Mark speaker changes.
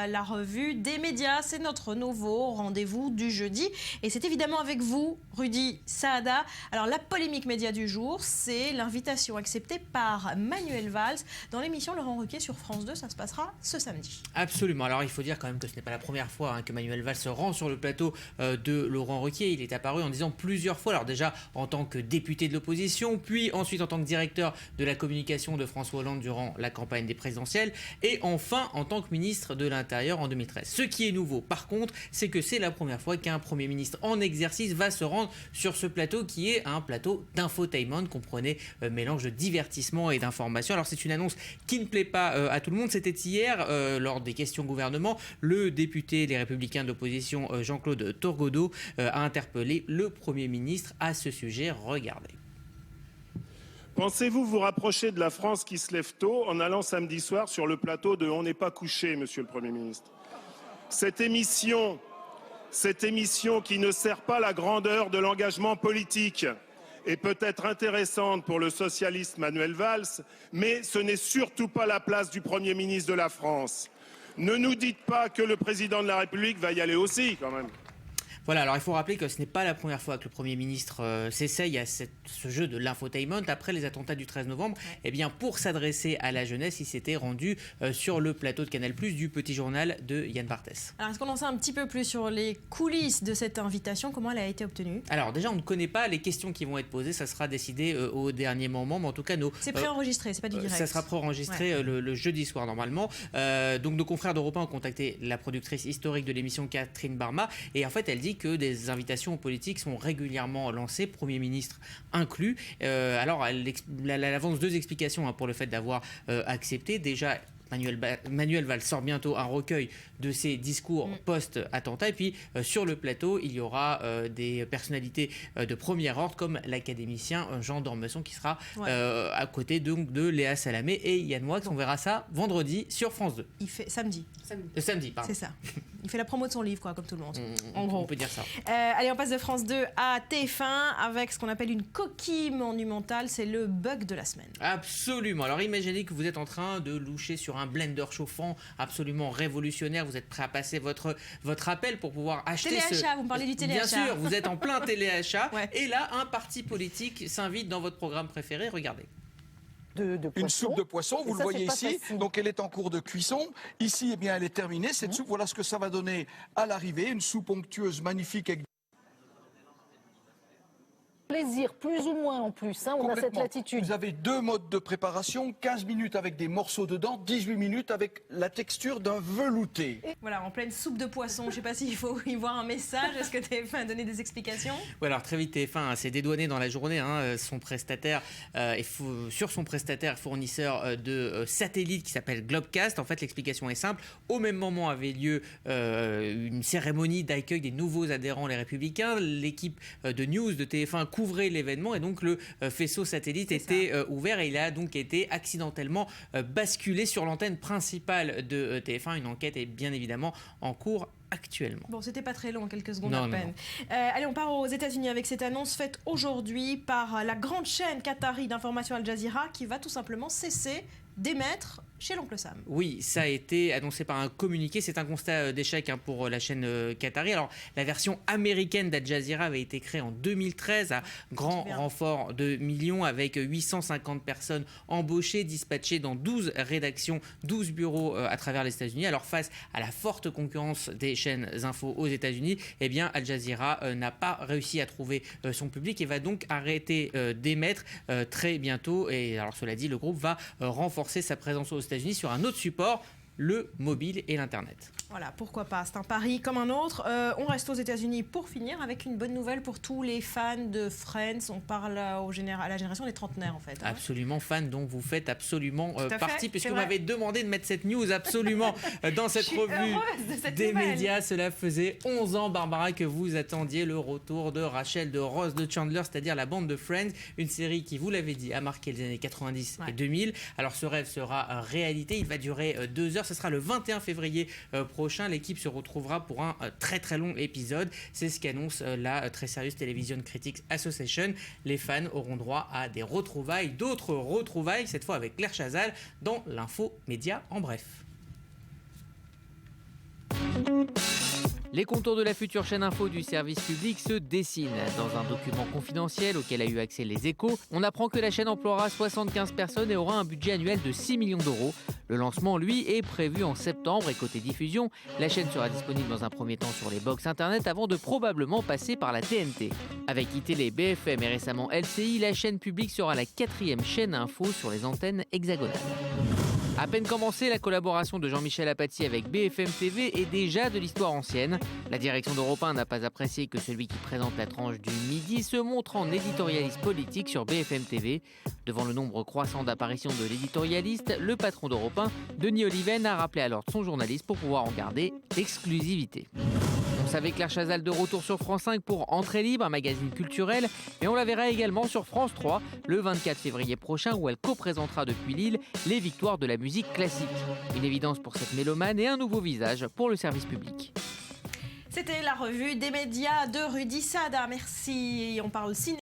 Speaker 1: la revue des médias. C'est notre nouveau rendez-vous du jeudi. Et c'est évidemment avec vous, Rudy Saada. Alors, la polémique média du jour, c'est l'invitation acceptée par Manuel Valls dans l'émission Laurent Ruquier sur France 2. Ça se passera ce samedi.
Speaker 2: Absolument. Alors, il faut dire quand même que ce n'est pas la première fois que Manuel Valls se rend sur le plateau de Laurent Ruquier. Il est apparu en disant plusieurs fois, alors déjà en tant que député de l'opposition, puis ensuite en tant que directeur de la communication de François Hollande durant la campagne des présidentielles, et enfin en tant que ministre de l'Intérieur en 2013. Ce qui est nouveau, par contre, c'est que c'est la première fois qu'un Premier ministre en exercice va se rendre sur ce plateau qui est un plateau d'infotainment, comprenez mélange de divertissement et d'information. Alors c'est une annonce qui ne plaît pas à tout le monde. C'était hier, lors des questions gouvernement, le député des Républicains de l'opposition, Jean-Claude Torgodeau, a interpellé le Premier ministre à ce sujet. Regardez.
Speaker 3: Pensez-vous vous rapprocher de la France qui se lève tôt en allant samedi soir sur le plateau de On n'est pas couché, monsieur le Premier ministre? Cette émission qui ne sert pas la grandeur de l'engagement politique est peut-être intéressante pour le socialiste Manuel Valls, mais ce n'est surtout pas la place du Premier ministre de la France. Ne nous dites pas que le président de la République va y aller aussi, quand même.
Speaker 2: Voilà, alors il faut rappeler que ce n'est pas la première fois que le Premier ministre s'essaye à ce jeu de l'infotainment. Après les attentats du 13 novembre, eh bien, pour s'adresser à la jeunesse, il s'était rendu sur le plateau de Canal+, du Petit Journal de Yann Barthès.
Speaker 1: Alors, est-ce qu'on en sait un petit peu plus sur les coulisses de cette invitation? Comment elle a été obtenue?
Speaker 2: Alors déjà, on ne connaît pas les questions qui vont être posées. Ça sera décidé au dernier moment, mais en tout cas,
Speaker 1: c'est préenregistré, c'est pas du direct.
Speaker 2: Ça sera préenregistré le jeudi soir, normalement. Donc nos confrères d'Europe 1 ont contacté la productrice historique de l'émission, Catherine Barma, et en fait, elle dit que des invitations aux politiques sont régulièrement lancées, Premier ministre inclus. Alors, elle avance deux explications pour le fait d'avoir accepté. Déjà, Manuel Valls sort bientôt un recueil de ses discours post-attentat. Et puis, sur le plateau, il y aura des personnalités de premier ordre, comme l'académicien Jean d'Ormesson, qui sera à côté donc, de Léa Salamé et Yann Moix. On verra ça vendredi sur France 2.
Speaker 1: Il fait samedi,
Speaker 2: pardon.
Speaker 1: C'est ça. Il fait la promo de son livre, quoi, comme tout le monde. En gros.
Speaker 2: On peut dire ça.
Speaker 1: Allez, on passe de France 2 à TF1 avec ce qu'on appelle une coquille monumentale. C'est le bug de la semaine.
Speaker 2: Absolument. Alors imaginez que vous êtes en train de loucher sur un blender chauffant absolument révolutionnaire. Vous êtes prêt à passer votre appel pour pouvoir acheter
Speaker 1: téléachat, vous me parlez du téléachat.
Speaker 2: Bien sûr, vous êtes en plein téléachat. Et là, un parti politique s'invite dans votre programme préféré. Regardez.
Speaker 4: Une soupe de poisson, vous le voyez ici, donc elle est en cours de cuisson. Ici, eh bien, elle est terminée, cette soupe. Voilà ce que ça va donner à l'arrivée, une soupe onctueuse, magnifique, avec
Speaker 5: plaisir, plus ou moins en plus, hein, on a cette latitude.
Speaker 4: Vous avez deux modes de préparation, 15 minutes avec des morceaux dedans, 18 minutes avec la texture d'un velouté.
Speaker 1: Voilà, en pleine soupe de poisson, je ne sais pas s'il faut y voir un message, est-ce que TF1 a donné des explications?
Speaker 2: Oui, alors très vite, TF1 s'est dédouané dans la journée, son prestataire, sur son prestataire fournisseur de satellites qui s'appelle Globecast. En fait, l'explication est simple. Au même moment avait lieu une cérémonie d'accueil des nouveaux adhérents, les Républicains. L'équipe de news de TF1 couvrait l'événement et donc le faisceau satellite était ouvert et il a donc été accidentellement basculé sur l'antenne principale de TF1. Une enquête est bien évidemment en cours actuellement.
Speaker 1: Bon, c'était pas très long, quelques secondes à peine. Allez, on part aux États-Unis avec cette annonce faite aujourd'hui par la grande chaîne qatari d'information Al Jazeera qui va tout simplement cesser d'émettre chez l'oncle Sam.
Speaker 2: Oui, ça a été annoncé par un communiqué. C'est un constat d'échec pour la chaîne qatari. Alors, la version américaine d'Al Jazeera avait été créée en 2013 à grand renfort de millions avec 850 personnes embauchées, dispatchées dans 12 rédactions, 12 bureaux à travers les États-Unis. Alors, face à la forte concurrence des chaînes info aux États-Unis, eh bien, Al Jazeera n'a pas réussi à trouver son public et va donc arrêter d'émettre très bientôt. Et alors, cela dit, le groupe va renforcer sa présence aux États-Unis sur un autre support, le mobile et l'Internet.
Speaker 1: Voilà, pourquoi pas, c'est un pari comme un autre. On reste aux États-Unis pour finir avec une bonne nouvelle pour tous les fans de Friends. On parle à la génération des trentenaires en fait.
Speaker 2: Absolument, fans dont vous faites absolument partie, puisque vous m'avez demandé de mettre cette news absolument dans cette revue des médias. Cela faisait 11 ans, Barbara, que vous attendiez le retour de Rachel, de Ross, de Chandler, c'est-à-dire la bande de Friends, une série qui, vous l'avez dit, a marqué les années 90 et 2000. Alors ce rêve sera réalité, il va durer 2 heures, ce sera le 21 février prochain. L'équipe se retrouvera pour un très très long épisode. C'est ce qu'annonce la très sérieuse Television Critics Association. Les fans auront droit à des retrouvailles, d'autres retrouvailles, cette fois avec Claire Chazal dans l'info média en bref.
Speaker 6: Les contours de la future chaîne info du service public se dessinent. Dans un document confidentiel auquel a eu accès Les Échos, on apprend que la chaîne emploiera 75 personnes et aura un budget annuel de 6 millions d'euros. Le lancement, lui, est prévu en septembre et côté diffusion, la chaîne sera disponible dans un premier temps sur les box internet avant de probablement passer par la TNT. Avec iTélé, BFM et récemment LCI, la chaîne publique sera la 4e chaîne info sur les antennes hexagonales. À peine commencée, la collaboration de Jean-Michel Apathy avec BFM TV est déjà de l'histoire ancienne. La direction d'Europe 1 n'a pas apprécié que celui qui présente la tranche du midi se montre en éditorialiste politique sur BFM TV. Devant le nombre croissant d'apparitions de l'éditorialiste, le patron d'Europe 1, Denis Oliven, a rappelé à l'ordre son journaliste pour pouvoir en garder l'exclusivité. On savait Claire Chazal de retour sur France 5 pour Entrée libre, un magazine culturel, mais on la verra également sur France 3 le 24 février prochain où elle co-présentera depuis Lille les victoires de la musique classique. Une évidence pour cette mélomane et un nouveau visage pour le service public.
Speaker 1: C'était la revue des médias de Rudy Saada. Merci. On parle cinéma.